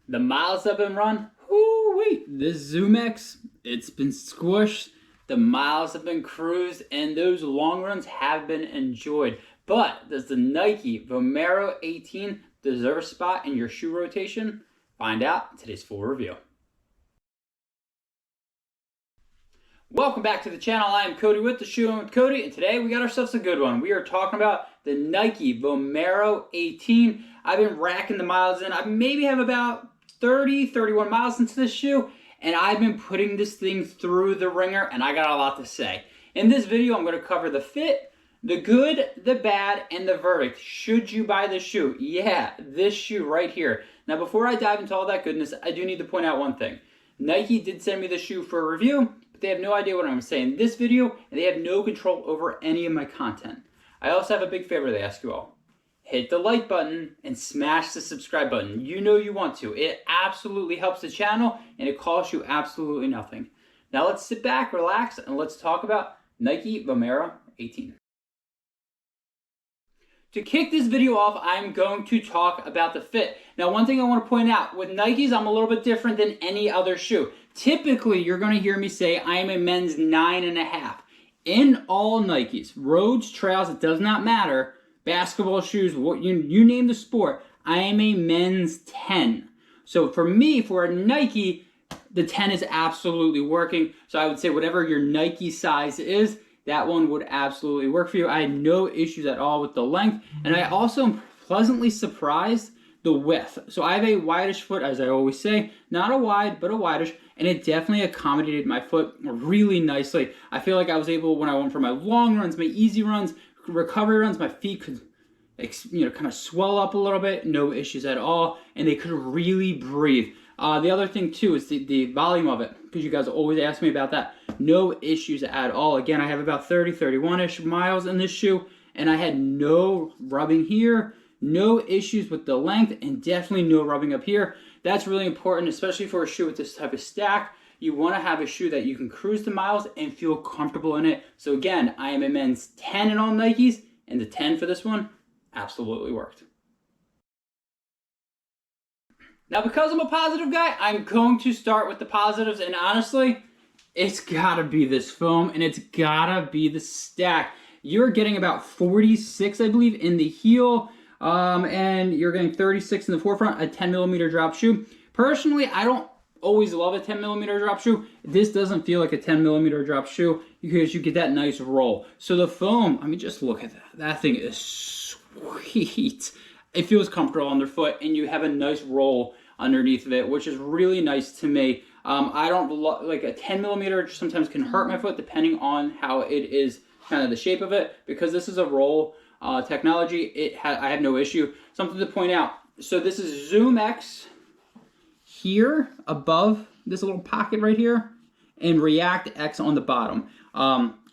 The miles have been run, whoo-wee. This ZoomX, it's been squished. The miles have been cruised, and those long runs have been enjoyed. But does the Nike Vomero 18 deserve a spot in your shoe rotation? Find out in today's full review. Welcome back to the channel. I am Cody with the Shoe and with Cody, and today we got ourselves a good one. We are talking about the Nike Vomero 18. I've been racking the miles in. I maybe have about 31 miles into this shoe, and I've been putting this thing through the ringer, and I got a lot to say. In this video, I'm going to cover the fit, the good, the bad, and the verdict. Should you buy this shoe? Yeah, this shoe right here. Now, before I dive into all that goodness, I do need to point out one thing. Nike did send me the shoe for a review, but they have no idea what I'm saying in this video, and they have no control over any of my content. I also have a big favor to ask you all. Hit the like button and smash the subscribe button. You know you want to. It absolutely helps the channel, and it costs you absolutely nothing. Now let's sit back, relax, and let's talk about Nike Vomero 18. To kick this video off, I'm going to talk about the fit. Now, one thing I want to point out, with Nikes, I'm a little bit different than any other shoe. Typically, you're going to hear me say I am a men's 9.5. In all Nikes, roads, trails, it does not matter, basketball shoes, what you name the sport, I am a men's 10. So for me, for a Nike, the 10 is absolutely working. So I would say whatever your Nike size is, that one would absolutely work for you. I had no issues at all with the length, and I also am pleasantly surprised the width. So I have a wideish foot, as I always say, not a wide, but a wideish, and it definitely accommodated my foot really nicely. I feel like I was able, when I went for my long runs, my easy runs, recovery runs, my feet could, kind of swell up a little bit, no issues at all, and they could really breathe. The other thing too is the volume of it, because you guys always ask me about that. No issues at all. Again, I have about 31-ish miles in this shoe, and I had no rubbing here, no issues with the length, and definitely no rubbing up here. That's really important, especially for a shoe with this type of stack. You want to have a shoe that you can cruise the miles and feel comfortable in it. So again, I am a men's 10 in all Nikes, and the 10 for this one absolutely worked. Now, because I'm a positive guy, I'm going to start with the positives, and honestly, it's gotta be this foam, and it's gotta be the stack. You're getting about 46, I believe, in the heel, and you're getting 36 in the forefront, a 10mm drop shoe. Personally, I don't always love a 10mm drop shoe. This doesn't feel like a 10mm drop shoe because you get that nice roll. So the foam, I mean, just look at that. That thing is sweet. It feels comfortable underfoot, and you have a nice roll underneath of it, which is really nice to me. I don't like a 10mm sometimes can hurt my foot depending on how it is, kind of the shape of it. Because this is a roll technology, I have no issue. Something to point out. So this is ZoomX here above this little pocket right here, and React X on the bottom.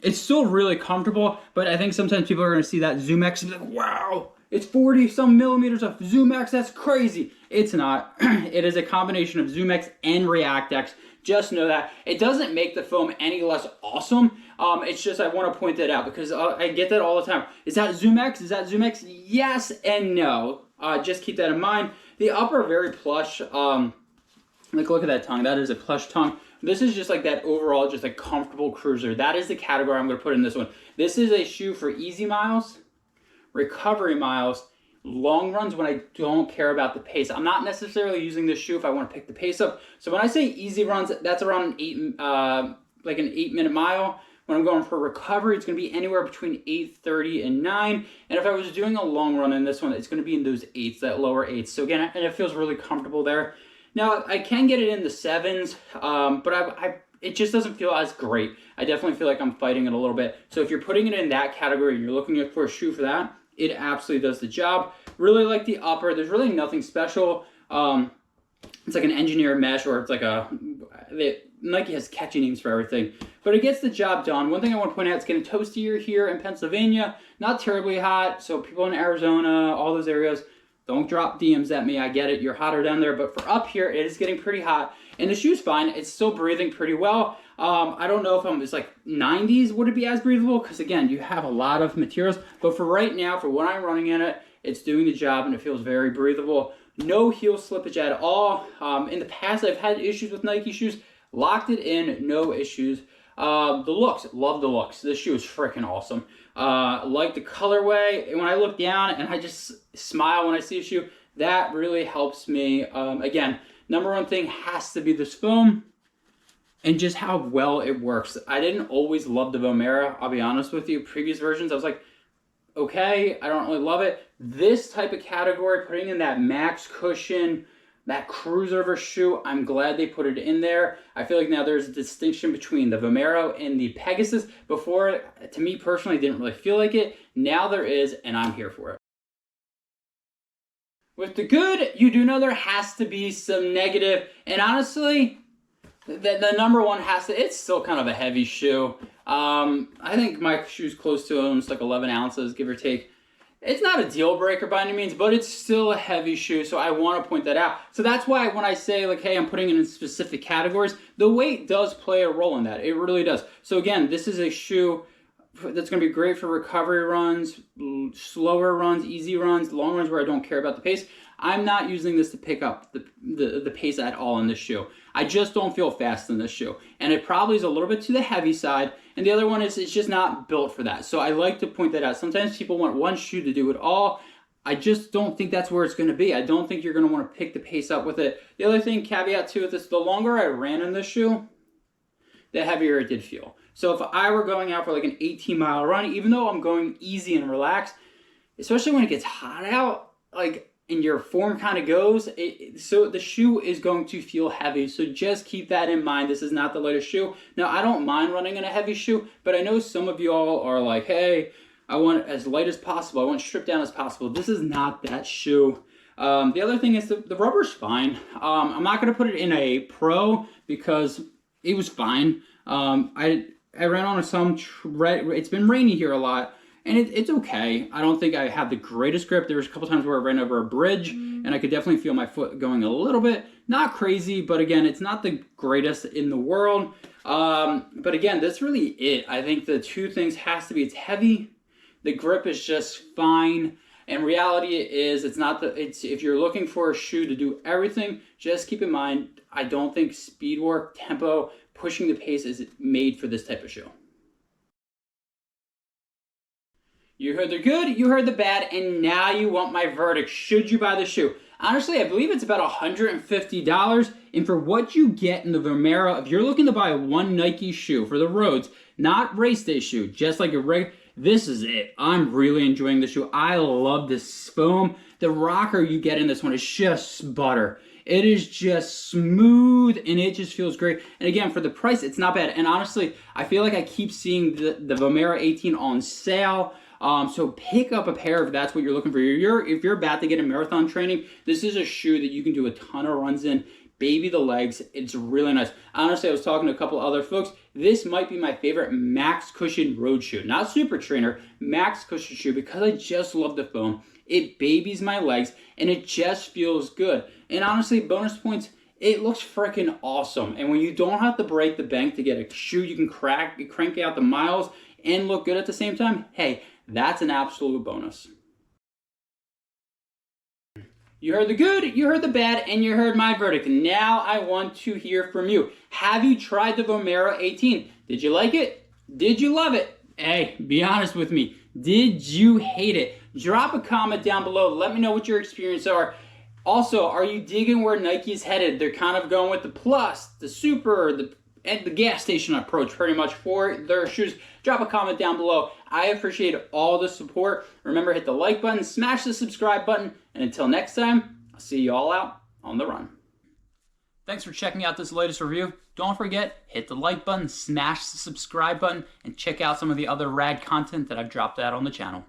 It's still really comfortable, but I think sometimes people are going to see that ZoomX and be like, wow, it's 40-some millimeters of ZoomX, that's crazy. It's not. It is a combination of ZoomX and React X. Just know that. It doesn't make the foam any less awesome. It's just I want to point that out because I get that all the time. Is that ZoomX? Is that ZoomX? Yes and no. Just keep that in mind. The upper, very plush. Like, look at that tongue. That is a plush tongue. This is just like that overall, just a comfortable cruiser. That is the category I'm going to put in this one. This is a shoe for easy miles, recovery miles, long runs when I don't care about the pace. I'm not necessarily using this shoe if I want to pick the pace up. So when I say easy runs, that's around an 8-minute mile. When I'm going for recovery, it's going to be anywhere between 8:30 and 9. And if I was doing a long run in this one, it's going to be in those 8s, that lower 8s. So again, and it feels really comfortable there. Now, I can get it in the 7s, but it just doesn't feel as great. I definitely feel like I'm fighting it a little bit. So if you're putting it in that category and you're looking for a shoe for that, it absolutely does the job. Really like the upper. There's really nothing special. It's like an engineered mesh, or it's like Nike has catchy names for everything. But it gets the job done. One thing I want to point out, it's getting toastier here in Pennsylvania. Not terribly hot, so people in Arizona, all those areas, don't drop DMs at me. I get it. You're hotter down there. But for up here, it is getting pretty hot. And the shoe's fine. It's still breathing pretty well. I don't know if it's like 90s, would it be as breathable? Because again, you have a lot of materials. But for right now, for when I'm running in it, it's doing the job and it feels very breathable. No heel slippage at all. In the past, I've had issues with Nike shoes. Locked it in, no issues. The looks, love the looks. This shoe is freaking awesome. Like the colorway. When I look down and I just smile when I see a shoe, that really helps me. Again, number one thing has to be this foam and just how well it works. I didn't always love the Vomero, I'll be honest with you. Previous versions, I was like, okay, I don't really love it. This type of category, putting in that max cushion, that cruiser of a shoe, I'm glad they put it in there. I feel like now there's a distinction between the Vomero and the Pegasus. Before, to me personally, didn't really feel like it. Now there is, and I'm here for it. With the good, you do know there has to be some negative, and honestly, the number one has to, it's still kind of a heavy shoe. I think my shoe's close to almost like 11 ounces, give or take. It's not a deal breaker by any means, but it's still a heavy shoe, so I want to point that out. So that's why when I say, like, hey, I'm putting it in specific categories, the weight does play a role in that. It really does. So again, this is a shoe that's going to be great for recovery runs, slower runs, easy runs, long runs where I don't care about the pace. I'm not using this to pick up the pace at all in this shoe. I just don't feel fast in this shoe. And it probably is a little bit to the heavy side. And the other one is it's just not built for that. So I like to point that out. Sometimes people want one shoe to do it all. I just don't think that's where it's going to be. I don't think you're going to want to pick the pace up with it. The other thing, caveat too with this, the longer I ran in this shoe, the heavier it did feel. So if I were going out for like an 18-mile run, even though I'm going easy and relaxed, especially when it gets hot out, like, and your form kind of goes, so the shoe is going to feel heavy. So just keep that in mind. This is not the lightest shoe. Now, I don't mind running in a heavy shoe, but I know some of you all are like, hey, I want it as light as possible. I want it stripped down as possible. This is not that shoe. The other thing is the rubber's fine. I'm not going to put it in a Pro because it was fine. I ran on some, it's been rainy here a lot. And it's okay. I don't think I have the greatest grip. There was a couple times where I ran over a bridge and I could definitely feel my foot going a little bit. Not crazy, but again, it's not the greatest in the world. But again, that's really it. I think the two things has to be, it's heavy. The grip is just fine. And reality is, if you're looking for a shoe to do everything, just keep in mind, I don't think speed work, tempo, pushing the pace is made for this type of shoe. You heard the good, you heard the bad, and now you want my verdict. Should you buy the shoe? Honestly, I believe it's about $150, and for what you get in the Vomero, if you're looking to buy one Nike shoe for the roads, not race day shoe, just like a regular, this is it. I'm really enjoying the shoe. I love this foam. The rocker you get in this one is just butter. It is just smooth, and it just feels great. And again, for the price, it's not bad. And honestly, I feel like I keep seeing the Vomero 18 on sale. So pick up a pair if that's what you're looking for. If you're about to get in marathon training, this is a shoe that you can do a ton of runs in. Baby the legs, it's really nice. Honestly, I was talking to a couple other folks. This might be my favorite max cushion road shoe. Not super trainer, max cushion shoe, because I just love the foam. It babies my legs, and it just feels good. And honestly, bonus points, it looks freaking awesome. And when you don't have to break the bank to get a shoe you can crank out the miles and look good at the same time, hey, that's an absolute bonus. You heard the good, you heard the bad, and you heard my verdict. Now I want to hear from you. Have you tried the Vomero 18? Did you like it? Did you love it? Hey, be honest with me. Did you hate it? Drop a comment down below. Let me know what your experiences are. Also, are you digging where Nike's headed? They're kind of going with the Plus, the Super, and the gas station approach pretty much for their shoes. Drop a comment down below. I appreciate all the support. Remember, hit the like button, smash the subscribe button, and until next time, I'll see you all out on the run. Thanks for checking out this latest review. Don't forget, hit the like button, smash the subscribe button, and check out some of the other rad content that I've dropped out on the channel.